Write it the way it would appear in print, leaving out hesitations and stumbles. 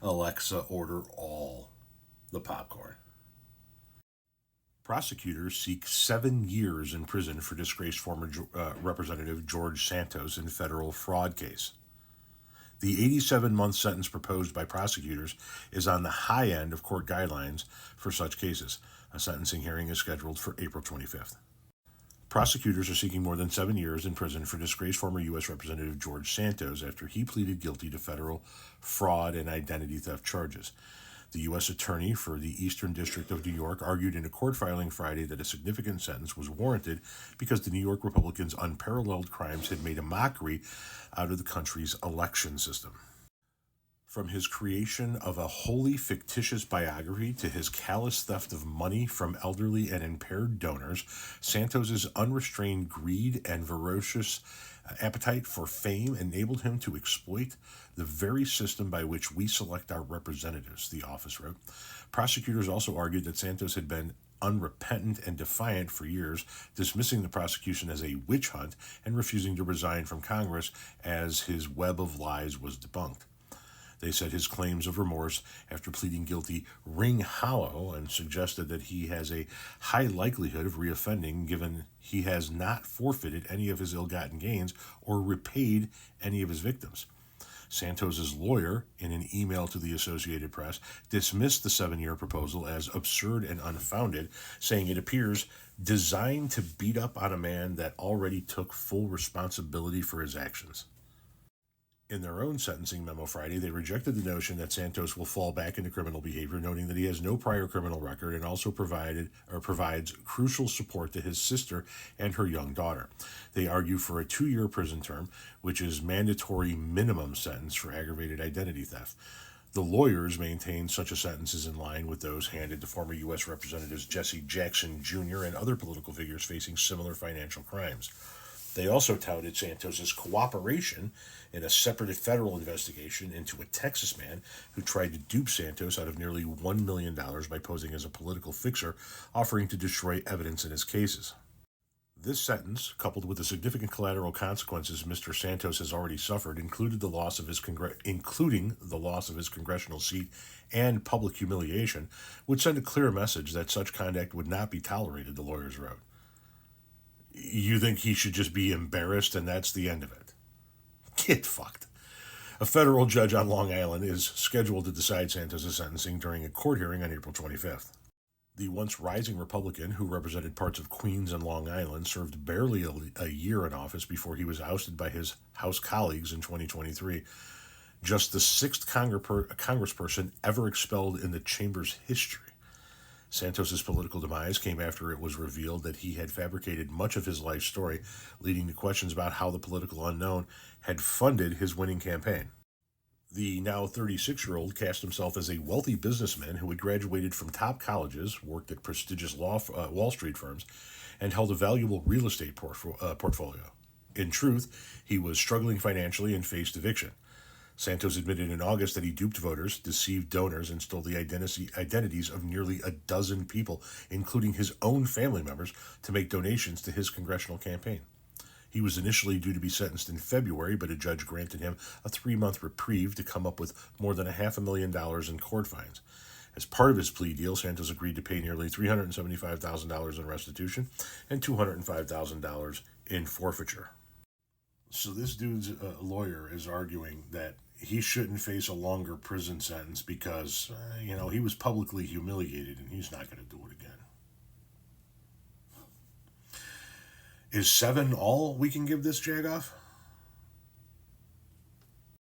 Alexa, order all the popcorn. Prosecutors seek 7 years in prison for disgraced former Representative George Santos in federal fraud case. The 87-month sentence proposed by prosecutors is on the high end of court guidelines for such cases. A sentencing hearing is scheduled for April 25th. Prosecutors are seeking more than 7 years in prison for disgraced former U.S. Representative George Santos after he pleaded guilty to federal fraud and identity theft charges. The U.S. Attorney for the Eastern District of New York argued in a court filing Friday that a significant sentence was warranted because the New York Republicans' unparalleled crimes had made a mockery out of the country's election system. From his creation of a wholly fictitious biography to his callous theft of money from elderly and impaired donors, Santos's unrestrained greed and ferocious appetite for fame enabled him to exploit the very system by which we select our representatives, the office wrote. Prosecutors also argued that Santos had been unrepentant and defiant for years, dismissing the prosecution as a witch hunt and refusing to resign from Congress as his web of lies was debunked. They said his claims of remorse after pleading guilty ring hollow and suggested that he has a high likelihood of reoffending given he has not forfeited any of his ill-gotten gains or repaid any of his victims. Santos's lawyer, in an email to the Associated Press, dismissed the 7-year proposal as absurd and unfounded, saying it appears designed to beat up on a man that already took full responsibility for his actions. In their own sentencing memo Friday, they rejected the notion that Santos will fall back into criminal behavior, noting that he has no prior criminal record and also provides crucial support to his sister and her young daughter. They argue for a 2-year prison term, which is mandatory minimum sentence for aggravated identity theft. The lawyers maintain such a sentence is in line with those handed to former U.S. Representatives Jesse Jackson Jr. and other political figures facing similar financial crimes. They also touted Santos's cooperation in a separate federal investigation into a Texas man who tried to dupe Santos out of nearly $1 million by posing as a political fixer, offering to destroy evidence in his cases. This sentence, coupled with the significant collateral consequences Mr. Santos has already suffered, including the loss of his congressional seat and public humiliation, would send a clear message that such conduct would not be tolerated, the lawyers wrote. You think he should just be embarrassed and that's the end of it? Get fucked. A federal judge on Long Island is scheduled to decide Santos' sentencing during a court hearing on April 25th. The once rising Republican, who represented parts of Queens and Long Island, served barely a year in office before he was ousted by his House colleagues in 2023. Just the 6th congressperson ever expelled in the chamber's history. Santos's political demise came after it was revealed that he had fabricated much of his life story, leading to questions about how the political unknown had funded his winning campaign. The now 36-year-old cast himself as a wealthy businessman who had graduated from top colleges, worked at prestigious Wall Street firms, and held a valuable real estate portfolio. In truth, he was struggling financially and faced eviction. Santos admitted in August that he duped voters, deceived donors, and stole the identities of nearly a dozen people, including his own family members, to make donations to his congressional campaign. He was initially due to be sentenced in February, but a judge granted him a 3-month reprieve to come up with more than $500,000 in court fines. As part of his plea deal, Santos agreed to pay nearly $375,000 in restitution and $205,000 in forfeiture. So this dude's lawyer is arguing that he shouldn't face a longer prison sentence because, he was publicly humiliated and he's not going to do it again. Is 7 all we can give this jagoff?